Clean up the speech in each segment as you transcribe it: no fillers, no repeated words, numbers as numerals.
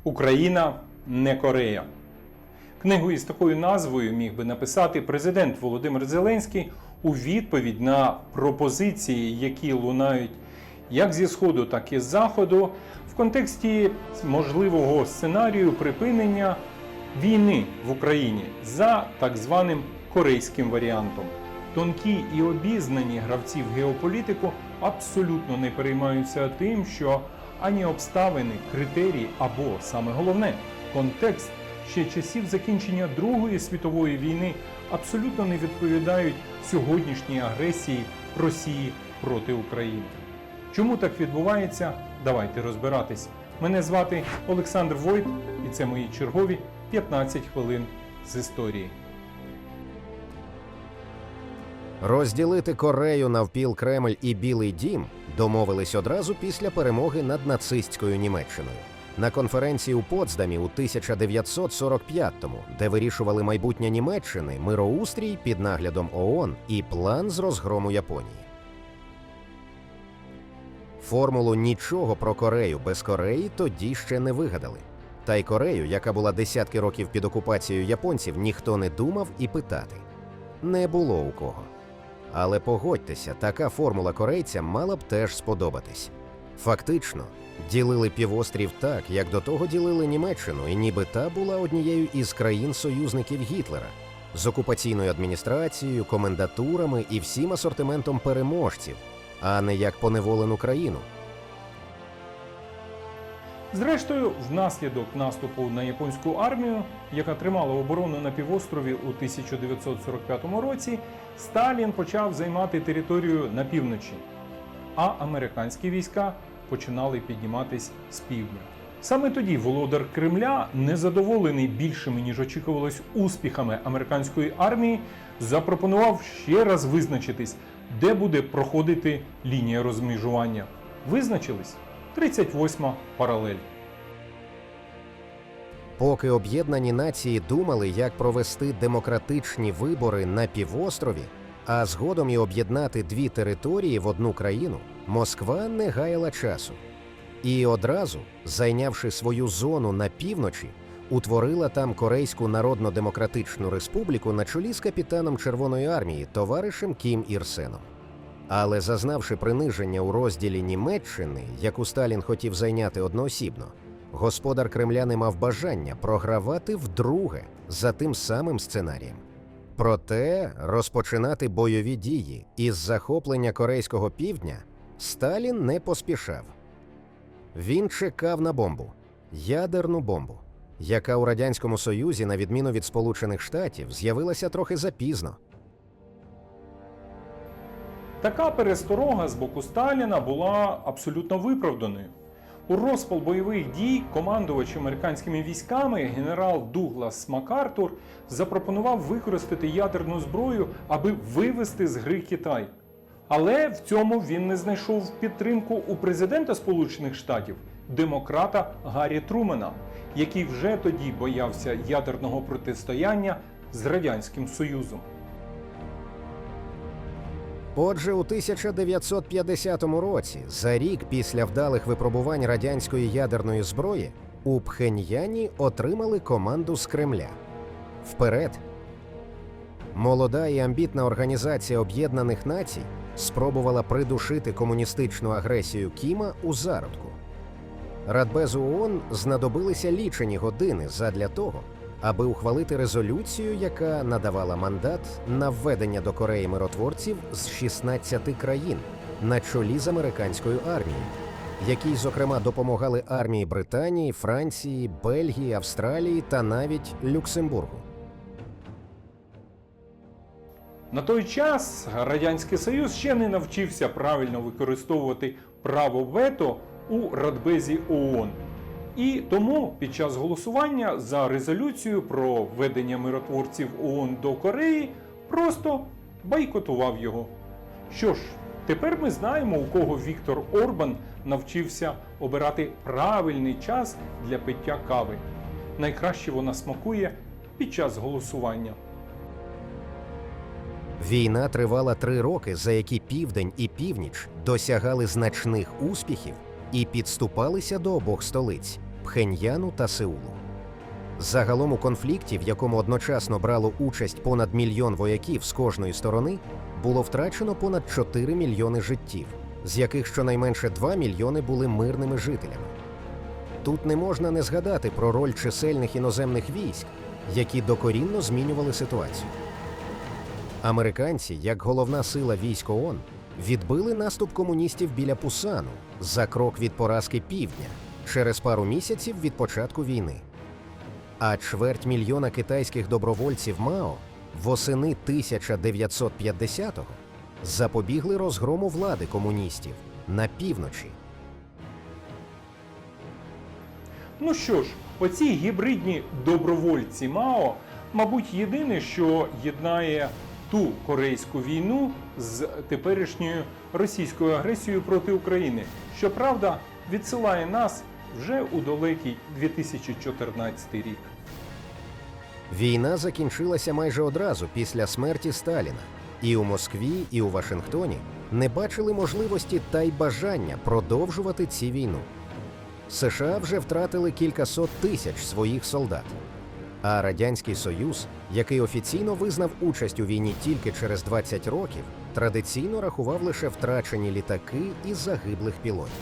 Україна не Корея. Книгу із такою назвою міг би написати президент Володимир Зеленський у відповідь на пропозиції, які лунають як зі Сходу, так і з Заходу, в контексті можливого сценарію припинення війни в Україні за так званим корейським варіантом. Тонкі і обізнані гравці в геополітику абсолютно не переймаються тим, що ані обставини, критерії або, саме головне, контекст ще часів закінчення Другої світової війни абсолютно не відповідають сьогоднішній агресії Росії проти України. Чому так відбувається? Давайте розбиратись. Мене звати Олександр Войт, і це мої чергові 15 хвилин з історії. Розділити Корею навпіл Кремль і Білий дім домовились одразу після перемоги над нацистською Німеччиною. На конференції у Потсдамі у 1945-му, де вирішували майбутнє Німеччини, мироустрій під наглядом ООН і план з розгрому Японії. Формулу «нічого про Корею без Кореї» тоді ще не вигадали. Та й Корею, яка була десятки років під окупацією японців, ніхто не думав і питати. Не було у кого. Але погодьтеся, така формула корейцям мала б теж сподобатись. Фактично, ділили півострів так, як до того ділили Німеччину, і ніби та була однією із країн-союзників Гітлера, з окупаційною адміністрацією, комендатурами і всім асортиментом переможців, а не як поневолену країну. Зрештою, внаслідок наступу на японську армію, яка тримала оборону на півострові у 1945 році, Сталін почав займати територію на півночі, а американські війська починали підніматись з півдня. Саме тоді володар Кремля, незадоволений більшими, ніж очікувалось, успіхами американської армії, запропонував ще раз визначитись, де буде проходити лінія розмежування. Визначились? 38-ма паралель. Поки об'єднані нації думали, як провести демократичні вибори на півострові, а згодом і об'єднати дві території в одну країну, Москва не гаяла часу. І одразу, зайнявши свою зону на півночі, утворила там Корейську Народно-Демократичну Республіку на чолі з капітаном Червоної армії товаришем Кім Ір Сеном. Але зазнавши приниження у розділі Німеччини, яку Сталін хотів зайняти одноосібно, господар Кремля не мав бажання програвати вдруге за тим самим сценарієм. Проте розпочинати бойові дії із захоплення Корейського півдня Сталін не поспішав. Він чекав на бомбу – ядерну бомбу, яка у Радянському Союзі, на відміну від Сполучених Штатів, з'явилася трохи запізно. Така пересторога з боку Сталіна була абсолютно виправданою. У розпал бойових дій командувач американськими військами генерал Дуглас МакАртур запропонував використати ядерну зброю, аби вивести з гри Китай. Але в цьому він не знайшов підтримку у президента Сполучених Штатів, демократа Гаррі Трумена, який вже тоді боявся ядерного протистояння з Радянським Союзом. Отже, у 1950 році, за рік після вдалих випробувань радянської ядерної зброї, у Пхеньяні отримали команду з Кремля. Вперед! Молода і амбітна Організація Об'єднаних Націй спробувала придушити комуністичну агресію Кіма у зародку. Радбезу ООН знадобилися лічені години задля того, аби ухвалити резолюцію, яка надавала мандат на введення до Кореї миротворців з 16 країн на чолі з американською армією, якій, зокрема, допомагали армії Британії, Франції, Бельгії, Австралії та навіть Люксембургу. На той час Радянський Союз ще не навчився правильно використовувати право вето у Радбезі ООН. І тому під час голосування за резолюцію про введення миротворців ООН до Кореї просто бойкотував його. Що ж, тепер ми знаємо, у кого Віктор Орбан навчився обирати правильний час для пиття кави. Найкраще вона смакує під час голосування. Війна тривала 3 роки, за які Південь і Північ досягали значних успіхів і підступалися до обох столиць Пхеньяну та Сеулу. Загалом у конфлікті, в якому одночасно брало участь понад 1 мільйон вояків з кожної сторони, було втрачено понад 4 мільйони життів, з яких щонайменше 2 мільйони були мирними жителями. Тут не можна не згадати про роль чисельних іноземних військ, які докорінно змінювали ситуацію. Американці, як головна сила військ ООН, відбили наступ комуністів біля Пусану за крок від поразки Півдня через пару місяців від початку війни. А 250 000 китайських добровольців МАО восени 1950-го запобігли розгрому влади комуністів на півночі. Ну що ж, оці гібридні добровольці МАО, мабуть, єдине, що єднає ту корейську війну з теперішньою російською агресією проти України. Щоправда, відсилає нас вже у далекий 2014 рік. Війна закінчилася майже одразу після смерті Сталіна. І у Москві, і у Вашингтоні не бачили можливості та й бажання продовжувати цю війну. США вже втратили кількасот тисяч своїх солдат. А Радянський Союз, який офіційно визнав участь у війні тільки через 20 років, традиційно рахував лише втрачені літаки і загиблих пілотів.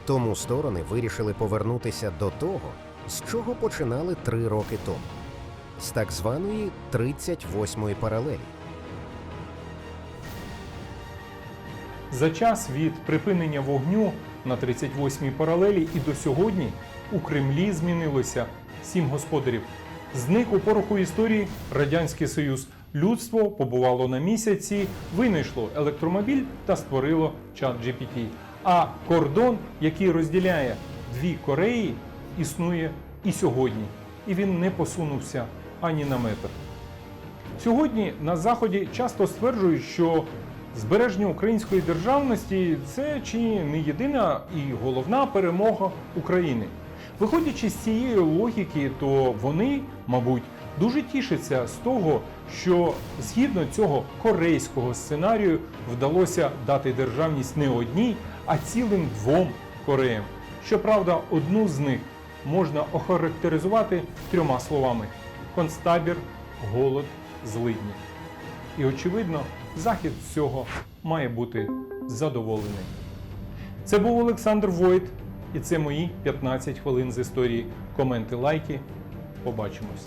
Тому сторони вирішили повернутися до того, з чого починали 3 роки тому – з так званої 38-ї паралелі. За час від припинення вогню на 38-й паралелі і до сьогодні у Кремлі змінилося 7 господарів. Зник у пороху історії Радянський Союз. Людство побувало на місяці, винайшло електромобіль та створило чат-GPT. А кордон, який розділяє 2 Кореї, існує і сьогодні. І він не посунувся ані на метр. Сьогодні на Заході часто стверджують, що збереження української державності – це чи не єдина і головна перемога України. Виходячи з цієї логіки, то вони, мабуть, дуже тішаться з того, що згідно цього корейського сценарію вдалося дати державність не одній, а цілим 2 Кореям. Щоправда, одну з них можна охарактеризувати 3 словами – концтабір, голод, злидні. І, очевидно, Захід з цього має бути задоволений. Це був Олександр Войт, і це мої 15 хвилин з історії. Коменти, лайки. Побачимось.